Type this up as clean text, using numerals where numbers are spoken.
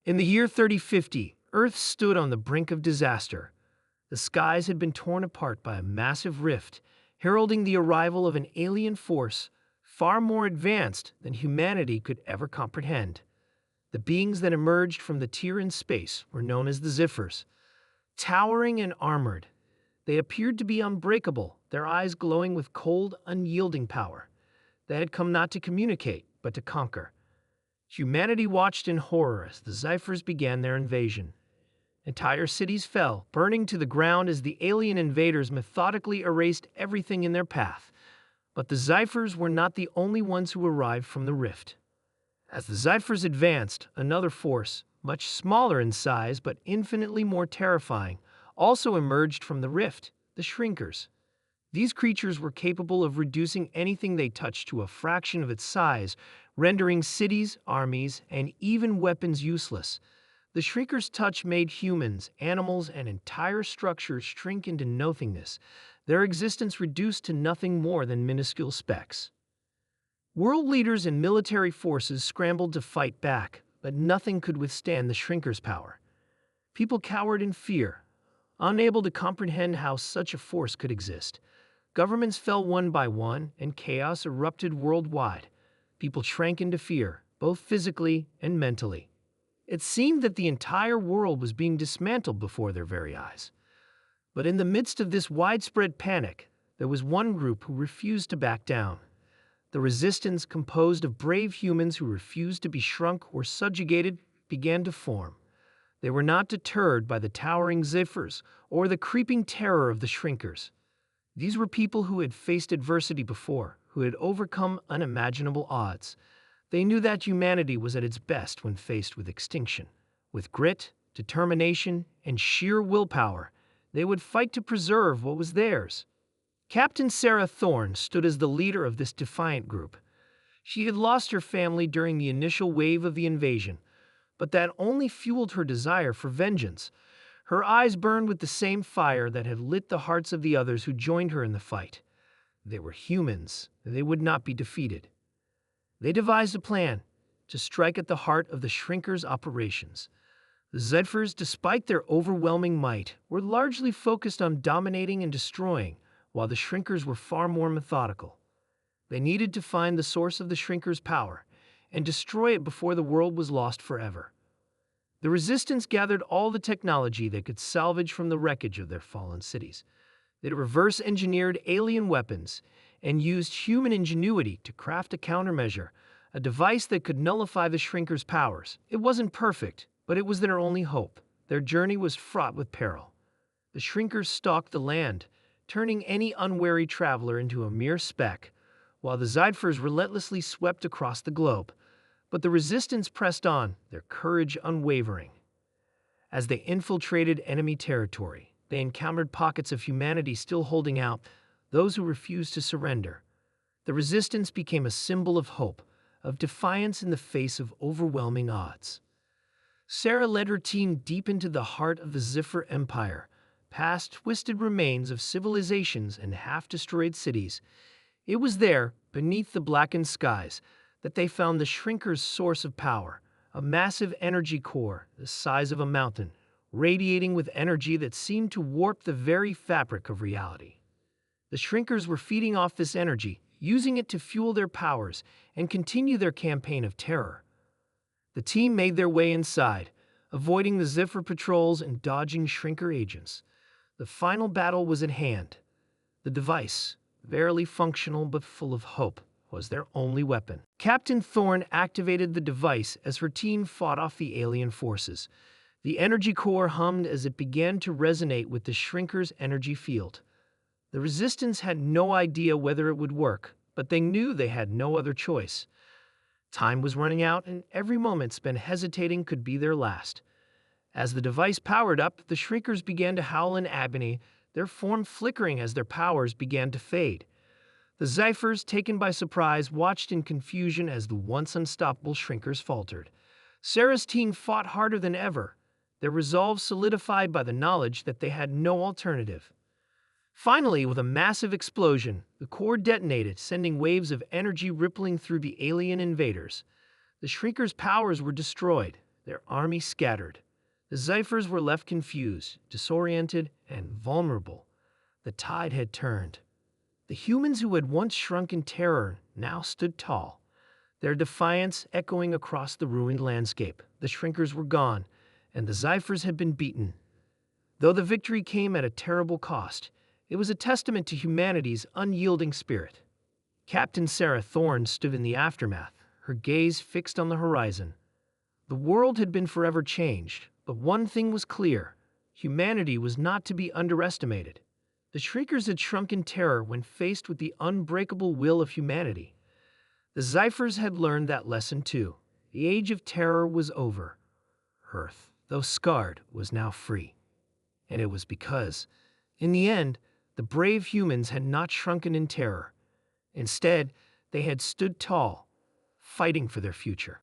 In the year 3050, Earth stood on the brink of disaster. The skies had been torn apart by a massive rift, heralding the arrival of an alien force far more advanced than humanity could ever comprehend. The beings that emerged from the tier in space were known as the Zephyrs. Towering and armored, they appeared to be unbreakable, their eyes glowing with cold, unyielding power. They had come not to communicate, but to conquer. Humanity watched in horror as the Zephyrs began their invasion. Entire cities fell, burning to the ground as the alien invaders methodically erased everything in their path. But the Zephyrs were not the only ones who arrived from the rift. As the Zephyrs advanced, another force, much smaller in size but infinitely more terrifying, also emerged from the rift, the Shrinkers. These creatures were capable of reducing anything they touched to a fraction of its size, rendering cities, armies, and even weapons useless. The Shrinkers' touch made humans, animals, and entire structures shrink into nothingness, their existence reduced to nothing more than minuscule specks. World leaders and military forces scrambled to fight back, but nothing could withstand the Shrinkers' power. People cowered in fear, unable to comprehend how such a force could exist. Governments fell one by one, and chaos erupted worldwide. People shrank into fear, both physically and mentally. It seemed that the entire world was being dismantled before their very eyes. But in the midst of this widespread panic, there was one group who refused to back down. The resistance, composed of brave humans who refused to be shrunk or subjugated, began to form. They were not deterred by the towering Zephyrs or the creeping terror of the Shrinkers. These were people who had faced adversity before, who had overcome unimaginable odds. They knew that humanity was at its best when faced with extinction. With grit, determination, and sheer willpower, they would fight to preserve what was theirs. Captain Sarah Thorne stood as the leader of this defiant group. She had lost her family during the initial wave of the invasion, but that only fueled her desire for vengeance. Her eyes burned with the same fire that had lit the hearts of the others who joined her in the fight. They were humans, and they would not be defeated. They devised a plan to strike at the heart of the Shrinkers' operations. The Zephyrs, despite their overwhelming might, were largely focused on dominating and destroying, while the Shrinkers were far more methodical. They needed to find the source of the Shrinkers' power and destroy it before the world was lost forever. The Resistance gathered all the technology they could salvage from the wreckage of their fallen cities. They reverse-engineered alien weapons and used human ingenuity to craft a countermeasure, a device that could nullify the Shrinkers' powers. It wasn't perfect, but it was their only hope. Their journey was fraught with peril. The Shrinkers stalked the land, turning any unwary traveler into a mere speck, while the Zephyrs relentlessly swept across the globe. But the Resistance pressed on, their courage unwavering. As they infiltrated enemy territory, they encountered pockets of humanity still holding out, those who refused to surrender. The Resistance became a symbol of hope, of defiance in the face of overwhelming odds. Sarah led her team deep into the heart of the Zephyr Empire, past twisted remains of civilizations and half-destroyed cities. It was there, beneath the blackened skies, that they found the Shrinkers' source of power, a massive energy core the size of a mountain, radiating with energy that seemed to warp the very fabric of reality. The Shrinkers were feeding off this energy, using it to fuel their powers and continue their campaign of terror. The team made their way inside, avoiding the Zephyr patrols and dodging Shrinker agents. The final battle was at hand. The device, barely functional but full of hope, was their only weapon. Captain Thorne activated the device as her team fought off the alien forces. The energy core hummed as it began to resonate with the Shrinkers' energy field. The Resistance had no idea whether it would work, but they knew they had no other choice. Time was running out, and every moment spent hesitating could be their last. As the device powered up, the Shrinkers began to howl in agony, their form flickering as their powers began to fade. The Zephyrs, taken by surprise, watched in confusion as the once unstoppable Shrinkers faltered. Sarah's team fought harder than ever, their resolve solidified by the knowledge that they had no alternative. Finally, with a massive explosion, the core detonated, sending waves of energy rippling through the alien invaders. The Shrinkers' powers were destroyed, their army scattered. The Zyphers were left confused, disoriented, and vulnerable. The tide had turned. The humans who had once shrunk in terror now stood tall, their defiance echoing across the ruined landscape. The shrinkers were gone, and the Zyphers had been beaten. Though the victory came at a terrible cost, it was a testament to humanity's unyielding spirit. Captain Sarah Thorne stood in the aftermath, her gaze fixed on the horizon. The world had been forever changed, but one thing was clear: humanity was not to be underestimated. The Shriekers had shrunk in terror when faced with the unbreakable will of humanity. The Zyphers had learned that lesson too. The age of terror was over. Earth, though scarred, was now free. And it was because, in the end, the brave humans had not shrunken in terror. Instead, they had stood tall, fighting for their future.